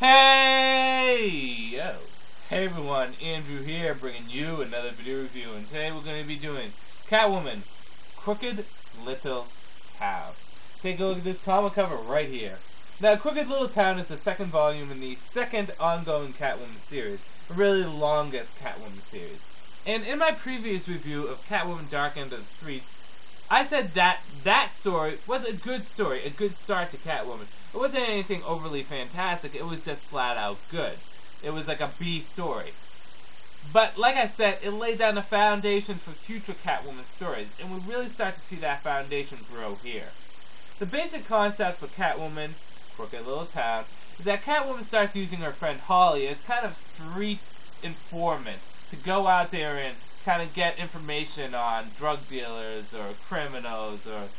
Hey! Yo! Hey everyone, Andrew here, bringing you another video review, and today we're going to be doing Catwoman, Crooked Little Town. Take a look at this comic cover right here. Now, Crooked Little Town is the second volume in the second ongoing Catwoman series, the really longest Catwoman series. And in my previous review of Catwoman Dark End of the Streets, I said that story was a good story, a good start to Catwoman. It wasn't anything overly fantastic, it was just flat out good. It was like a B story. But like I said, it laid down the foundation for future Catwoman stories, and we really start to see that foundation grow here. The basic concept for Catwoman, Crooked Little Town, is that Catwoman starts using her friend Holly as kind of street informant to go out there and kind of get information on drug dealers or criminals or,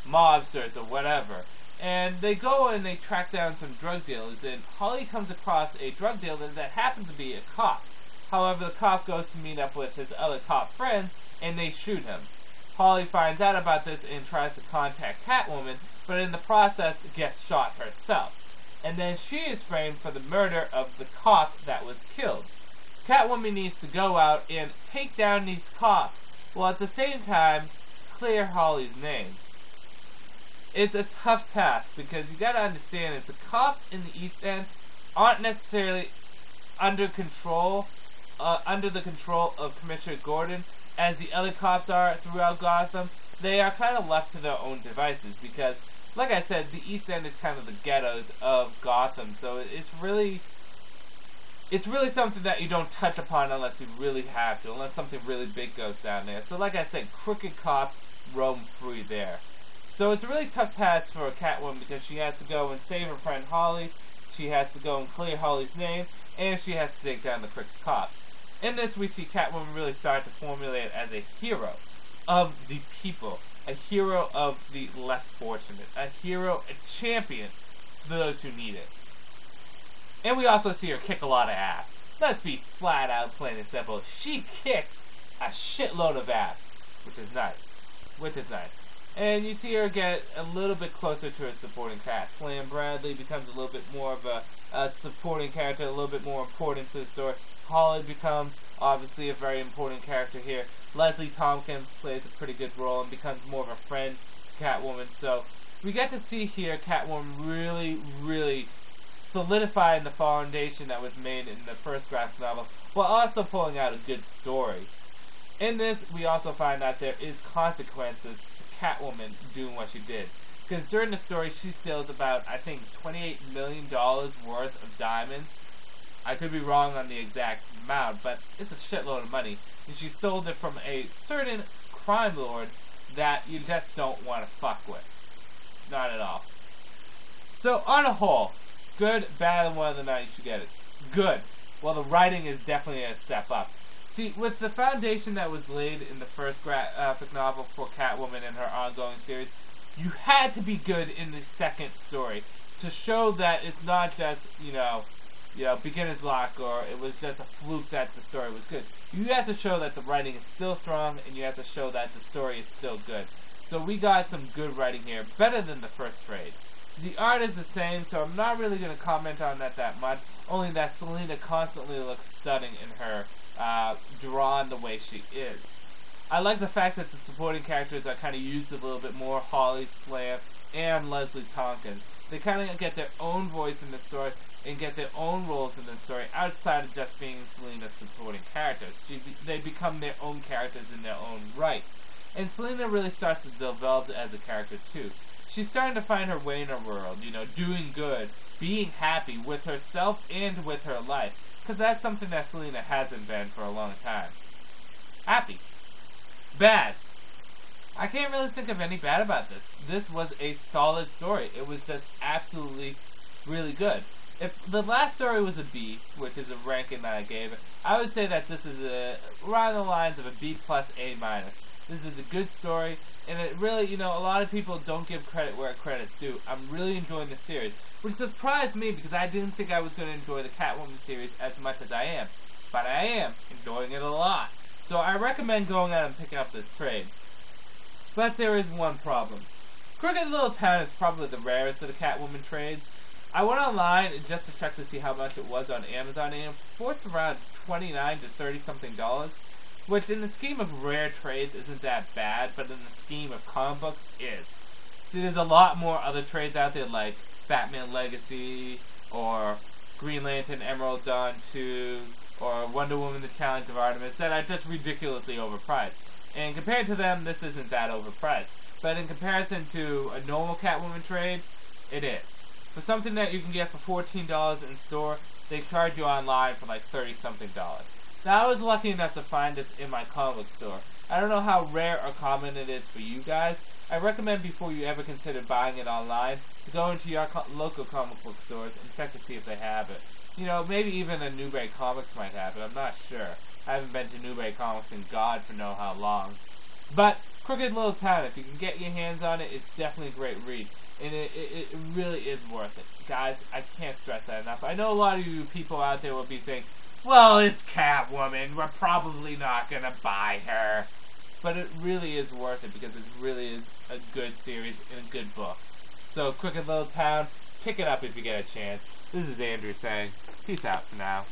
mobsters or whatever. And they go and they track down some drug dealers, and Holly comes across a drug dealer that happens to be a cop. However, the cop goes to meet up with his other cop friends, and they shoot him. Holly finds out about this and tries to contact Catwoman, but in the process gets shot herself. And then she is framed for the murder of the cop that was killed. Catwoman needs to go out and take down these cops, while at the same time clear Holly's name. It's a tough task, because you gotta understand that the cops in the East End aren't necessarily under the control of Commissioner Gordon as the other cops are throughout Gotham. They are kind of left to their own devices, because, like I said, the East End is kind of the ghettos of Gotham, so it's really something that you don't touch upon unless you really have to, unless something really big goes down there. So like I said, crooked cops roam free there. So it's a really tough task for Catwoman, because she has to go and save her friend Holly, she has to go and clear Holly's name, and she has to take down the crooked cops. In this, we see Catwoman really start to formulate as a hero of the people, a hero of the less fortunate, a hero, a champion for those who need it. And we also see her kick a lot of ass. Let's be flat out, plain and simple. She kicks a shitload of ass, which is nice. And you see her get a little bit closer to her supporting cast. Slam Bradley becomes a little bit more of a supporting character, a little bit more important to the story. Holly becomes, obviously, a very important character here. Leslie Tompkins plays a pretty good role and becomes more of a friend to Catwoman. So we get to see here Catwoman really solidifying the foundation that was made in the first graphic novel, while also pulling out a good story. In this, we also find out there is consequences to Catwoman doing what she did. Because during the story, she steals about, I think, $28 million worth of diamonds. I could be wrong on the exact amount, but it's a shitload of money. And she sold it from a certain crime lord that you just don't want to fuck with. Not at all. So, on a whole, good, bad, and whether or not you should get it. Good. Well, the writing is definitely a step up. See, with the foundation that was laid in the first graphic novel for Catwoman and her ongoing series, you had to be good in the second story to show that it's not just, beginner's luck, or it was just a fluke that the story was good. You have to show that the writing is still strong, and you have to show that the story is still good. So we got some good writing here, better than the first trade. The art is the same, so I'm not really going to comment on that much, only that Selina constantly looks stunning in her drawn the way she is. I like the fact that the supporting characters are kind of used a little bit more, Holly, Slam, and Leslie Tompkins. They kind of get their own voice in the story and get their own roles in the story outside of just being Selina's supporting characters. They become their own characters in their own right. And Selina really starts to develop as a character too. She's starting to find her way in her world, doing good, being happy with herself and with her life. Because that's something that Selina hasn't been for a long time. Happy. Bad. I can't really think of any bad about this. This was a solid story. It was just absolutely really good. If the last story was a B, which is a ranking that I gave it, I would say that this is around the lines of a B plus A minus. This is a good story, and it really, a lot of people don't give credit where credit's due. I'm really enjoying the series, which surprised me because I didn't think I was going to enjoy the Catwoman series as much as I am. But I am enjoying it a lot. So I recommend going out and picking up this trade. But there is one problem. Crooked Little Town is probably the rarest of the Catwoman trades. I went online just to check to see how much it was on Amazon, and it was around $29 to $30 something, which in the scheme of rare trades isn't that bad, but in the scheme of comic books is. See, there's a lot more other trades out there like Batman Legacy or Green Lantern Emerald Dawn 2 or Wonder Woman The Challenge of Artemis that are just ridiculously overpriced. And compared to them, this isn't that overpriced. But in comparison to a normal Catwoman trade, it is. For something that you can get for $14 in store, they charge you online for like $30 something. Now, I was lucky enough to find this in my comic book store. I don't know how rare or common it is for you guys. I recommend before you ever consider buying it online, to go into your local comic book stores and check to see if they have it. You know, maybe even a Newbury Comics might have it. I'm not sure. I haven't been to Newbury Comics in God for know how long. But Crooked Little Town, if you can get your hands on it, it's definitely a great read. And it really is worth it. Guys, I can't stress that enough. I know a lot of you people out there will be saying, well, it's Catwoman. We're probably not going to buy her. But it really is worth it because it really is a good series and a good book. So, Crooked Little Town, pick it up if you get a chance. This is Andrew saying, peace out for now.